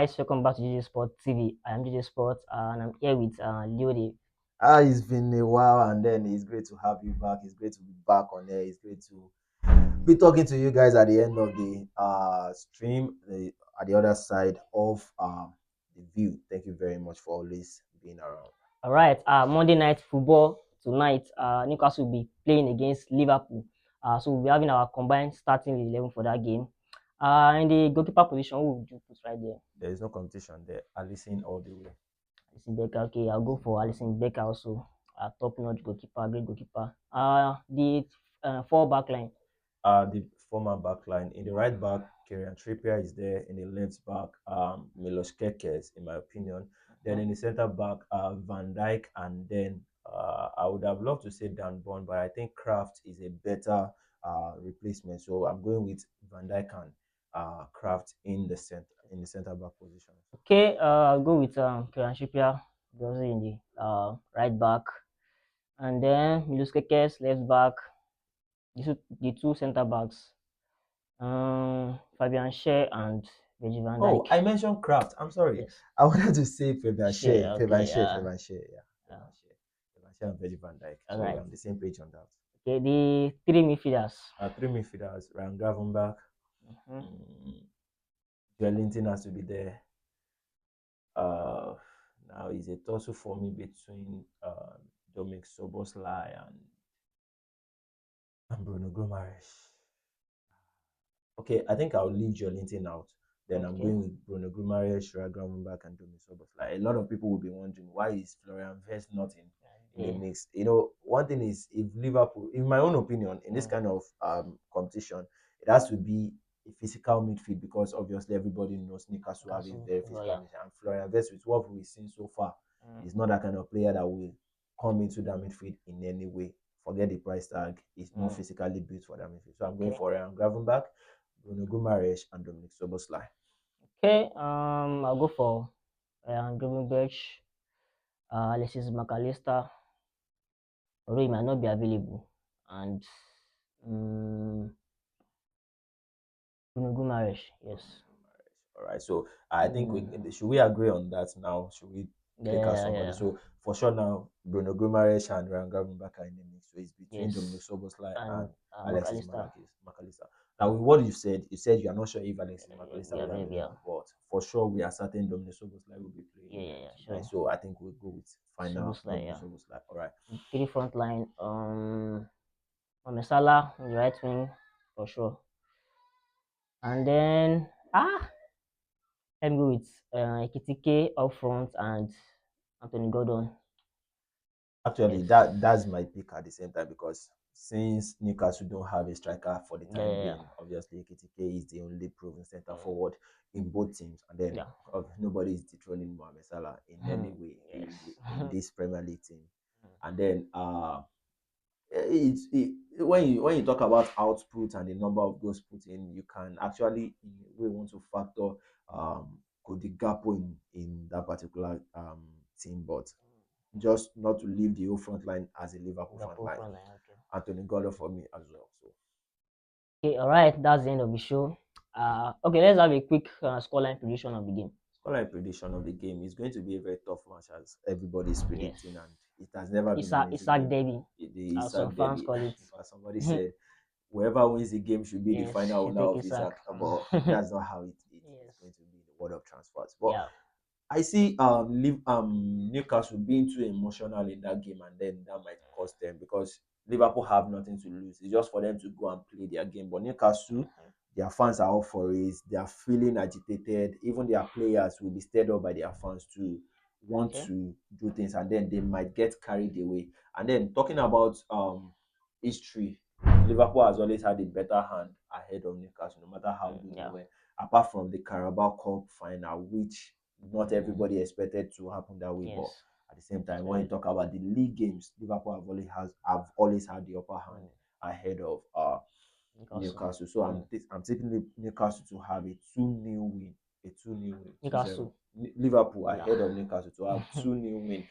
guys, welcome back to JJ Sport TV. I am JJ Sport and I'm here with Leo. It's been a while, and then it's great to have you back. It's great to be back on air. It's great to be talking to you guys at the end of the stream, at the other side of the view. Thank you very much for always being around. All right, Monday night football tonight. Newcastle will be playing against Liverpool. So we'll be having our combined starting 11 for that game. In the goalkeeper position, who would you put right there? There is no competition there. I listen all the way. Alisson Becker. Okay, I'll go for Alisson Becker also. Top-notch goalkeeper, great goalkeeper. The four back line. The former back line. In the right back, Kieran Trippier is there. In the left back, Milos Kekes, in my opinion. Then in the center back, Van Dijk, and then I would have loved to say Dan Bond, but I think Kraft is a better replacement. So I'm going with Van Dijk and Kraft in the center back position. Okay, I'll go with Kieran Trippier, also in the right back. And then Milos Kekes, left back. The two center backs, Fabian Schär and Virgil van Oh, Dijk. I mentioned Kraft. I'm sorry. Yes, I wanted to say Fabian Schär. Shea, Fabian Okay, Shea, Fabian Shea, yeah, uh, Fabian Shea, Fabian Shea and Virgil van Dijk. all So we're right. on the same page on that. Okay, the three midfielders. Three midfielders: Ryan Gravenberch, Mhm. mm, Joelinton has to be there. Uh, Now it's a tussle for me between Dominic Soboslai and Bruno Guimaraes. Okay, I think I'll leave Joelinton out. Then I'm Okay. going with Bruno Guimaraes, Ryan Gravenberch, and Dominic Soboslai. A lot of people will be wondering why is Florian Wirtz not in the Yeah. mix. One thing is if Liverpool, in my own opinion, in this Mm. kind of competition, it has to be a physical midfield because obviously everybody knows Newcastle have a Newcastle. very Oh physical yeah. midfield. And Florian Wirtz, with what we've seen so far, Mm. is not that kind of player that will come into that midfield in any way. Forget the price tag. He's not Mm. physically built for that midfield. So I'm going Okay. for Ryan Gravenberch, Bruno Guimaraes, and Dominic Soboslai. Okay. I'll go for Gravenberch, Alexis McAllister, although he might not be available, and um, Bruno Guimaraes. Yes. All right. So I think Mm. should we agree on that now? Should we take out Yeah. somebody? Yeah. So for sure now, Bruno Guimaraes and Ryan Gravenberch are in the mix. So it's between Dominic Yes. Soboslai And and Alexis McAllister. McAllister. Now with what you said you are not sure if Alexis McAllister Yeah, will be maybe. Yeah. available, but for sure we are certain Dominic Soboslai will be playing Yeah. tonight. Sure. So I think we'll go with final Szoboszlai, Dominic yeah. Soboslai. All right. Three front line. Mohamed Salah on the right wing for sure. And then let me go with Ekitike up front and Anthony Gordon. Actually, Yes. that's my pick at the same time because since Newcastle don't have a striker for the time Yeah. being, obviously Ekitike is the only proven center Mm, forward in both teams, and then yeah. nobody is dethroning Mohamed Salah in any way Yes. in this Premier League team. And then when you talk about output and the number of goals put in, you can actually in a way want to factor Cody Gakpo in that particular team, but just not to leave the whole front line as a Liverpool front Liverpool line. front line. Okay. Anthony Gordon for me as well. So Okay. All right. That's the end of the show. Okay. Let's have a quick scoreline prediction of the game. scoreline prediction of the game is going to be a very tough match as everybody is Yes. predicting, and it has never been an easy Isaac game. Derby, The as some Isaac fans Derby. call it. In fact, somebody said whoever wins the game should be the Yes. final Should owner take of Isaac. Isaac, but that's not how it is Yes. going to be in the world of transfers. But Yeah. I see Newcastle being too emotional in that game, and then that might cost them because Liverpool have nothing to lose. It's just for them to go and play their game. But Newcastle, their fans are up for it. They are feeling agitated. Even their players will be stirred up by their fans to want Okay. to do things, and then they might get carried away. And then talking about history, Liverpool has always had a better hand ahead of Newcastle, no matter how good they Yeah. were. Apart from the Carabao Cup final, which not Mm, everybody expected to happen that way. But yes. at the same time, when you Especially talk about the league games, Liverpool have always had the upper hand mm, ahead of Newcastle. Newcastle. So Mm. I'm taking Newcastle to have a 2-0 win, a 2-0 win, 2-0. Newcastle. Liverpool Yeah. ahead of Newcastle to have 2-0 win.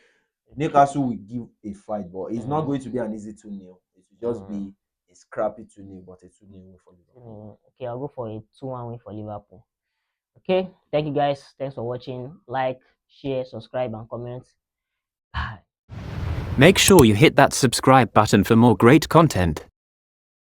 Newcastle will give a fight, but it's not Mm, going to be an easy 2-0. It will just mm, be a scrappy 2-0, but a 2-0 win for Liverpool. Okay, I'll go for a 2-1 win for Liverpool. Okay, thank you guys. Thanks for watching. Like, share, subscribe, and comment. Bye. Make sure you hit that subscribe button for more great content.